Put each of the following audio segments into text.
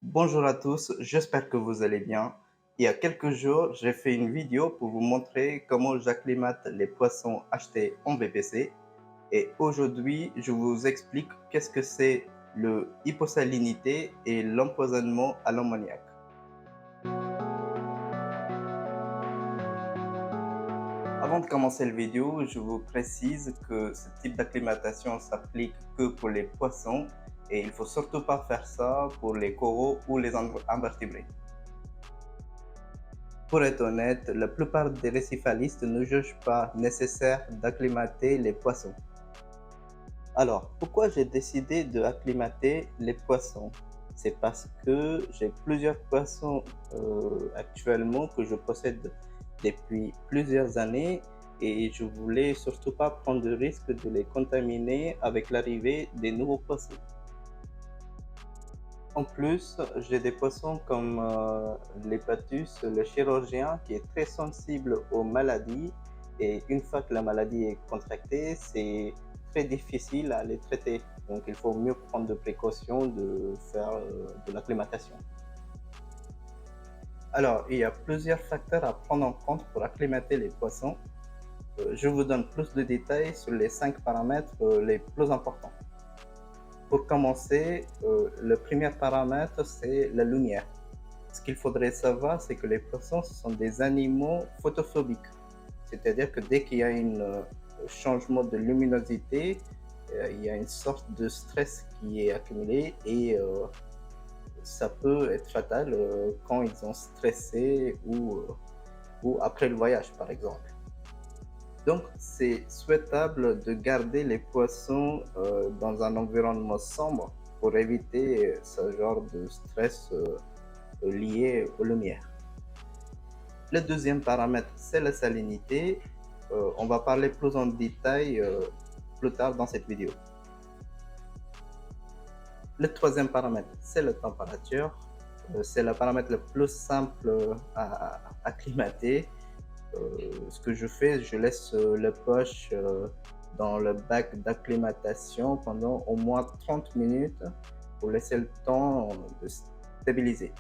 Bonjour à tous, j'espère que vous allez bien. Il y a quelques jours, j'ai fait une vidéo pour vous montrer comment j'acclimate les poissons achetés en VPC. Et aujourd'hui, je vous explique qu'est-ce que c'est le hyposalinité et l'empoisonnement à l'ammoniac. Avant de commencer la vidéo, je vous précise que ce type d'acclimatation s'applique que pour les poissons et il ne faut surtout pas faire ça pour les coraux ou les invertébrés. Pour être honnête, la plupart des récifalistes ne jugent pas nécessaire d'acclimater les poissons. Alors, pourquoi j'ai décidé d'acclimater les poissons? C'est parce que j'ai plusieurs poissons actuellement que je possède depuis plusieurs années et je voulais surtout pas prendre le risque de les contaminer avec l'arrivée des nouveaux poissons. En plus, j'ai des poissons comme l'hépatus, le chirurgien, qui est très sensible aux maladies. Et une fois que la maladie est contractée, c'est très difficile à les traiter. Donc, il faut mieux prendre de précautions de faire de l'acclimatation. Alors, il y a plusieurs facteurs à prendre en compte pour acclimater les poissons. Je vous donne plus de détails sur les 5 paramètres les plus importants. Pour commencer, le premier paramètre, c'est la lumière. Ce qu'il faudrait savoir, c'est que les poissons, ce sont des animaux photophobiques. C'est-à-dire que dès qu'il y a un changement de luminosité, il y a une sorte de stress qui est accumulé et ça peut être fatal quand ils ont stressé ou après le voyage, par exemple. Donc, c'est souhaitable de garder les poissons dans un environnement sombre pour éviter ce genre de stress lié aux lumières. Le deuxième paramètre, c'est la salinité. On va parler plus en détail plus tard dans cette vidéo. Le troisième paramètre, c'est la température. C'est le paramètre le plus simple à acclimater. Ce que je fais, je laisse le poche dans le bac d'acclimatation pendant au moins 30 minutes pour laisser le temps de stabiliser.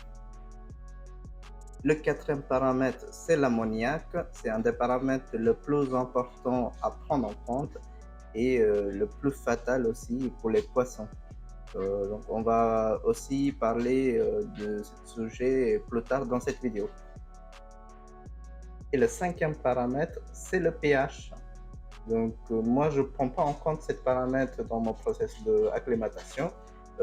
Le quatrième paramètre, c'est l'ammoniac. C'est un des paramètres le plus important à prendre en compte et le plus fatal aussi pour les poissons. Donc on va aussi parler de ce sujet plus tard dans cette vidéo. Et le cinquième paramètre, c'est le pH. Donc moi, je ne prends pas en compte ce paramètre dans mon processus d'acclimatation.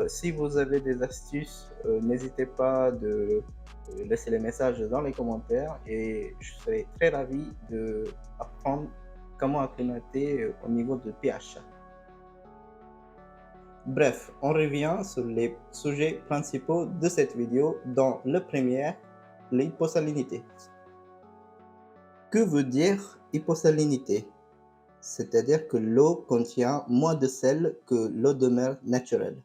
Si vous avez des astuces, n'hésitez pas de laisser les messages dans les commentaires et je serai très ravi d'apprendre comment acclimater au niveau de pH. Bref, on revient sur les sujets principaux de cette vidéo dans le premier, l'hyposalinité. Que veut dire hyposalinité? C'est-à-dire que l'eau contient moins de sel que l'eau de mer naturelle.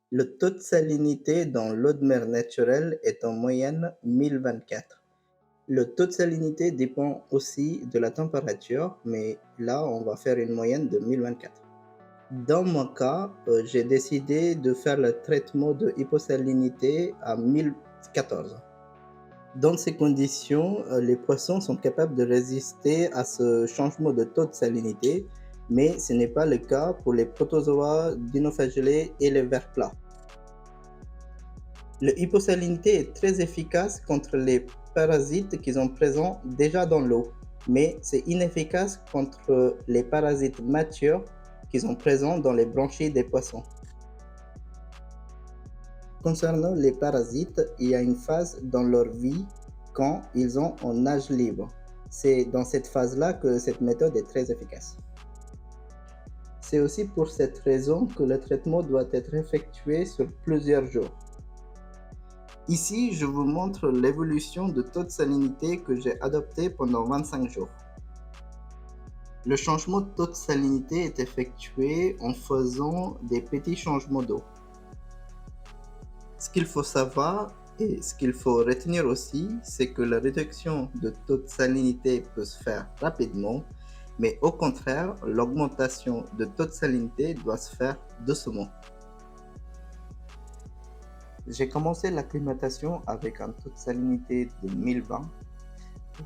Le taux de salinité dans l'eau de mer naturelle est en moyenne 1024. Le taux de salinité dépend aussi de la température, mais là, on va faire une moyenne de 1024. Dans mon cas, j'ai décidé de faire le traitement de hyposalinité à 1014. Dans ces conditions, les poissons sont capables de résister à ce changement de taux de salinité, mais ce n'est pas le cas pour les protozoa, dinoflagellés et les vers plats. L'hyposalinité est très efficace contre les parasites qui sont présents déjà dans l'eau, mais c'est inefficace contre les parasites matures qui sont présents dans les branchies des poissons. Concernant les parasites, il y a une phase dans leur vie quand ils sont en nage libre. C'est dans cette phase-là que cette méthode est très efficace. C'est aussi pour cette raison que le traitement doit être effectué sur plusieurs jours. Ici, je vous montre l'évolution de taux de salinité que j'ai adopté pendant 25 jours. Le changement de taux de salinité est effectué en faisant des petits changements d'eau. Ce qu'il faut savoir et ce qu'il faut retenir aussi, c'est que la réduction de taux de salinité peut se faire rapidement, mais au contraire, l'augmentation de taux de salinité doit se faire doucement. J'ai commencé l'acclimatation avec un taux de salinité de 1020.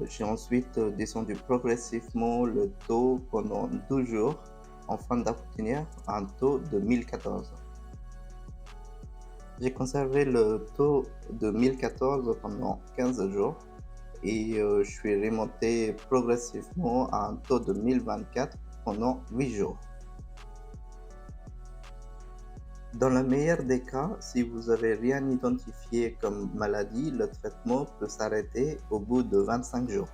J'ai ensuite descendu progressivement le taux pendant 12 jours afin d'obtenir un taux de 1014. J'ai conservé le taux de 1014 pendant 15 jours et je suis remonté progressivement à un taux de 1024 pendant 8 jours. Dans le meilleur des cas, si vous n'avez rien identifié comme maladie, le traitement peut s'arrêter au bout de 25 jours.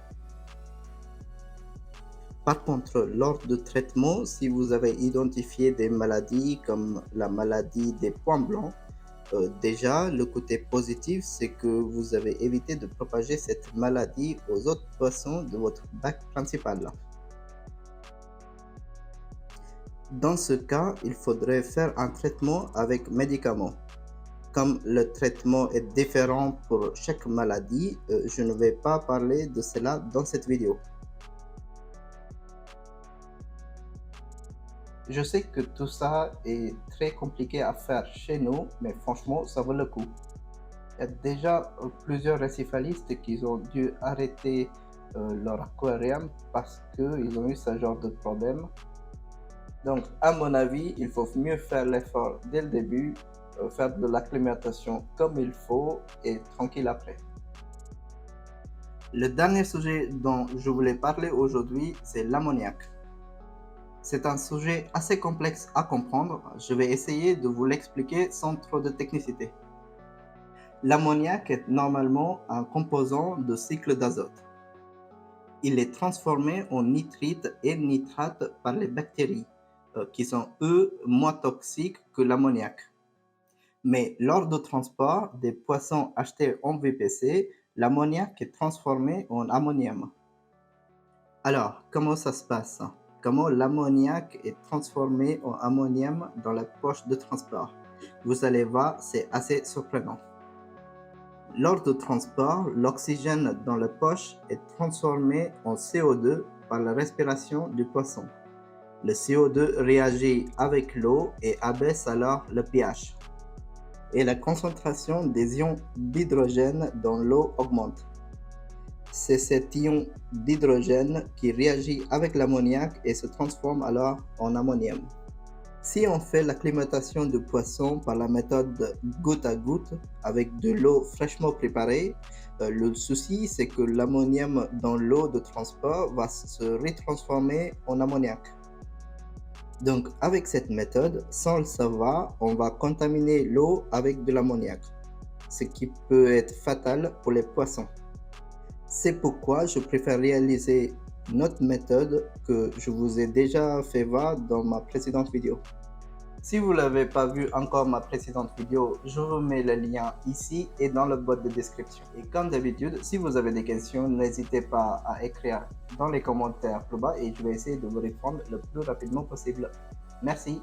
Par contre, lors de traitement, si vous avez identifié des maladies comme la maladie des points blancs, déjà, le côté positif, c'est que vous avez évité de propager cette maladie aux autres poissons de votre bac principal. Dans ce cas, il faudrait faire un traitement avec médicaments. Comme le traitement est différent pour chaque maladie, je ne vais pas parler de cela dans cette vidéo. Je sais que tout ça est très compliqué à faire chez nous, mais franchement, ça vaut le coup. Il y a déjà plusieurs récifalistes qui ont dû arrêter leur aquarium parce qu'ils ont eu ce genre de problème. Donc, à mon avis, il faut mieux faire l'effort dès le début, faire de l'acclimatation comme il faut et tranquille après. Le dernier sujet dont je voulais parler aujourd'hui, c'est l'ammoniac. C'est un sujet assez complexe à comprendre. Je vais essayer de vous l'expliquer sans trop de technicité. L'ammoniac est normalement un composant de cycle d'azote. Il est transformé en nitrite et nitrate par les bactéries, qui sont eux moins toxiques que l'ammoniac. Mais lors du transport des poissons achetés en VPC, l'ammoniac est transformé en ammonium. Alors, comment ça se passe? Comment l'ammoniac est transformé en ammonium dans la poche de transport? Vous allez voir, c'est assez surprenant. Lors du transport, l'oxygène dans la poche est transformé en CO2 par la respiration du poisson. Le CO2 réagit avec l'eau et abaisse alors le pH. Et la concentration des ions d'hydrogène dans l'eau augmente. C'est cet ion d'hydrogène qui réagit avec l'ammoniac et se transforme alors en ammonium. Si on fait l'acclimatation du poisson par la méthode goutte à goutte avec de l'eau fraîchement préparée, le souci c'est que l'ammonium dans l'eau de transport va se retransformer en ammoniac. Donc avec cette méthode, sans le savoir, on va contaminer l'eau avec de l'ammoniac, ce qui peut être fatal pour les poissons. C'est pourquoi je préfère réaliser une autre méthode que je vous ai déjà fait voir dans ma précédente vidéo. Si vous ne l'avez pas vu encore ma précédente vidéo, je vous mets le lien ici et dans le boîte de description. Et comme d'habitude, si vous avez des questions, n'hésitez pas à écrire dans les commentaires plus bas et je vais essayer de vous répondre le plus rapidement possible. Merci.